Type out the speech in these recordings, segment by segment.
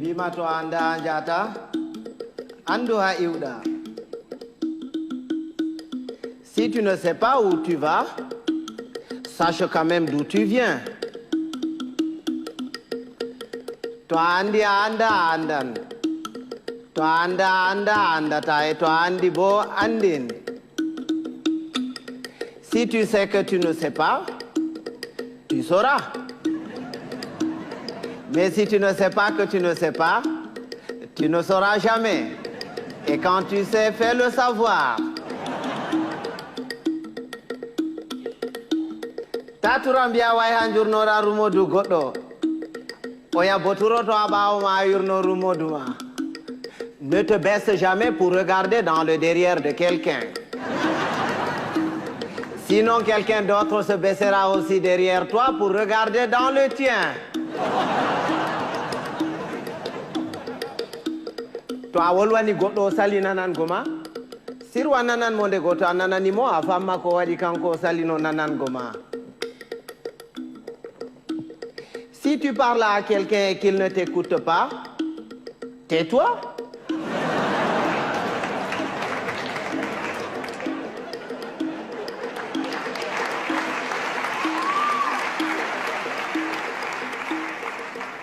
Bimato anda anjata, andoha iuda. Si tu ne sais pas où tu vas, sache quand même d'où tu viens. Toi andi anda andan. Toi anda anda andata et toi andi bo andin. Si tu sais que tu ne sais pas, tu sauras. Mais si tu ne sais pas que tu ne sais pas, tu ne sauras jamais. Et quand tu sais, fais le savoir. Taturambia way hanjurnora rumodu goddo. Oya boturo to abawo ma yurno rumodu ma. Ne te baisse jamais pour regarder dans le derrière de quelqu'un. Sinon, quelqu'un d'autre se baissera aussi derrière toi pour regarder dans le tien. Toi, wolwani goddo sali nanan goma. Sirwa nanan monde goto ananani mo afamma ko wadi kanko salino nanan goma. Si tu parles à quelqu'un et qu'il ne t'écoute pas, tais-toi.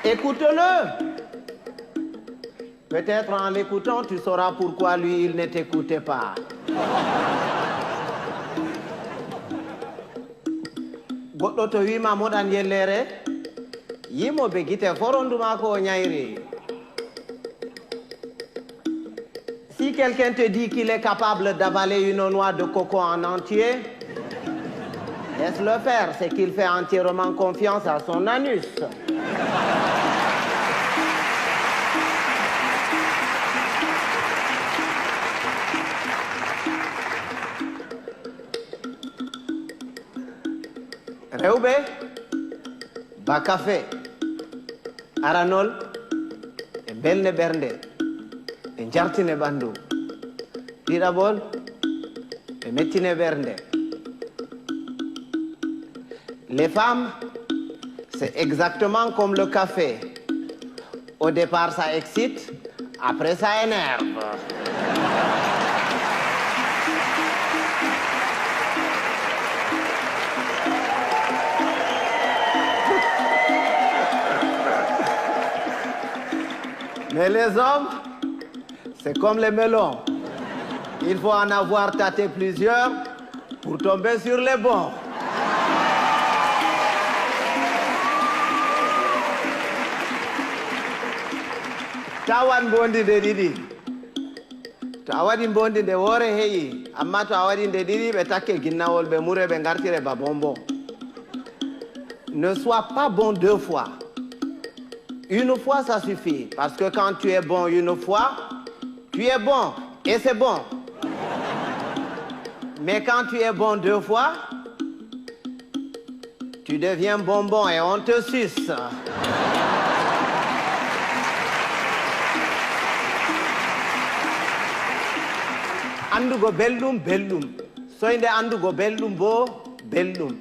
Écoute-le. Peut-être en l'écoutant, tu sauras pourquoi lui, il ne t'écoutait pas. Goddo to wima modan yellere, yimo be gite foronduma ko nyairi. Si quelqu'un te dit qu'il est capable d'avaler une noix de coco en entier, laisse-le faire, c'est qu'il fait entièrement confiance à son anus. Rewbe, Bakafe, Aranol, e belne bernde, e jartine bandu. Tirabol, e mettine bernde. Les femmes, c'est exactement comme le café. Au départ, ça excite, après ça énerve. Mais les hommes, c'est comme les melons. Il faut en avoir tâté plusieurs pour tomber sur les bons. Tawan bondi de didi. Tawadi bondi de wore heyi. Amma tawadi de didi be take ginnawol be mure be ngartire ba bonbon. Ne sois pas bon deux fois. Une fois, ça suffit. Parce que quand tu es bon une fois, tu es bon. Et c'est bon. Mais quand tu es bon deux fois, tu deviens bonbon et on te suce. Andugo bellum, bellum. Soinde andugo bellum bo, bellum.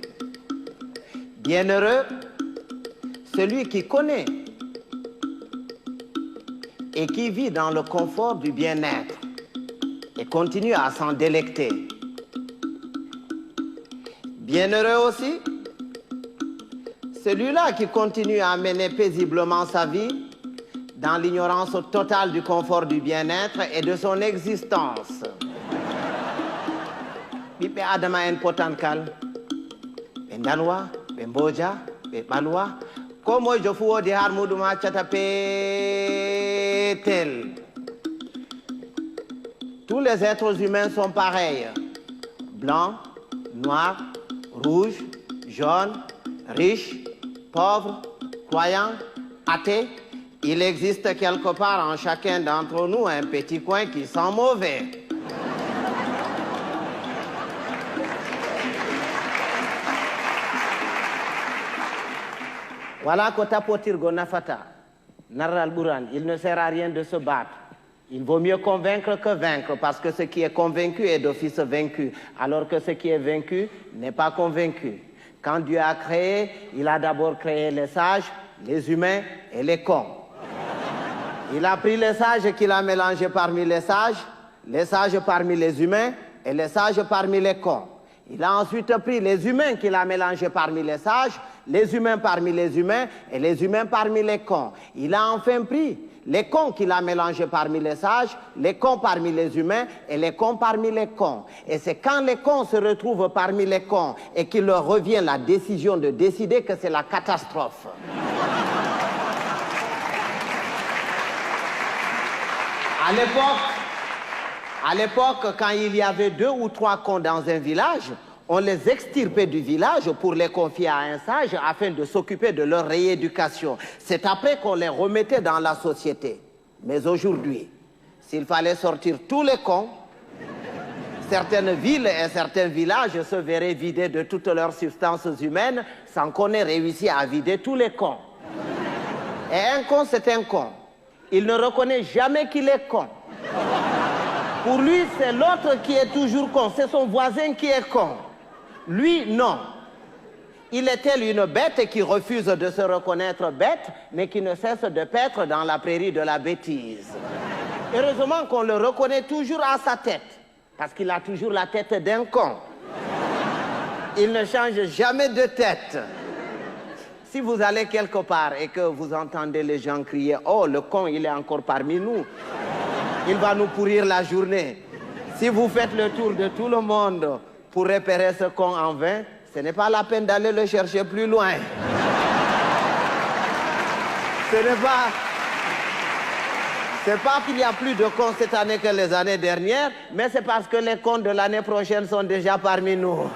Bienheureux, celui qui connaît et qui vit dans le confort du bien-être et continue à s'en délecter. Bienheureux aussi, celui-là qui continue à mener paisiblement sa vie dans l'ignorance totale du confort du bien-être et de son existence. Bibe adama en potankal, be dalwa, be mboja, be balwa, komo jofu wodi har muduma chata petel. Tous les êtres humains sont pareils. Blancs, noirs, rouges, jaunes, riches, pauvres, croyants, athées. Il existe quelque part en chacun d'entre nous un petit coin qui sent mauvais. Voilà Kotapotirgo Nafata, Naral Buran, il ne sert à rien de se battre. Il vaut mieux convaincre que vaincre, parce que ce qui est convaincu est d'office vaincu, alors que ce qui est vaincu n'est pas convaincu. Quand Dieu a créé, il a d'abord créé les sages, les humains et les cons. Il a pris les sages qu'il a mélangés parmi les sages parmi les humains et les sages parmi les cons. Il a ensuite pris les humains qu'il a mélangés parmi les humains parmi les humains et les humains parmi les cons. Il a enfin pris les cons qu'il a mélangés parmi les cons parmi les humains et les cons parmi les cons. Et c'est quand les cons se retrouvent parmi les cons et qu'il leur revient la décision de décider que c'est la catastrophe. À l'époque, quand il y avait 2 ou 3 cons dans un village, on les extirpait du village pour les confier à un sage afin de s'occuper de leur rééducation. C'est après qu'on les remettait dans la société. Mais aujourd'hui, s'il fallait sortir tous les cons, certaines villes et certains villages se verraient vidés de toutes leurs substances humaines sans qu'on ait réussi à vider tous les cons. Et un con, c'est un con. Il ne reconnaît jamais qu'il est con. Pour lui, c'est l'autre qui est toujours con. C'est son voisin qui est con. Lui, non. Il est tel une bête qui refuse de se reconnaître bête, mais qui ne cesse de paître dans la prairie de la bêtise. Heureusement qu'on le reconnaît toujours à sa tête, parce qu'il a toujours la tête d'un con. Il ne change jamais de tête. Si vous allez quelque part et que vous entendez les gens crier « Oh, le con, il est encore parmi nous », il va nous pourrir la journée. Si vous faites le tour de tout le monde pour repérer ce con en vain, ce n'est pas la peine d'aller le chercher plus loin. C'est pas qu'il y a plus de cons cette année que les années dernières, mais c'est parce que les cons de l'année prochaine sont déjà parmi nous.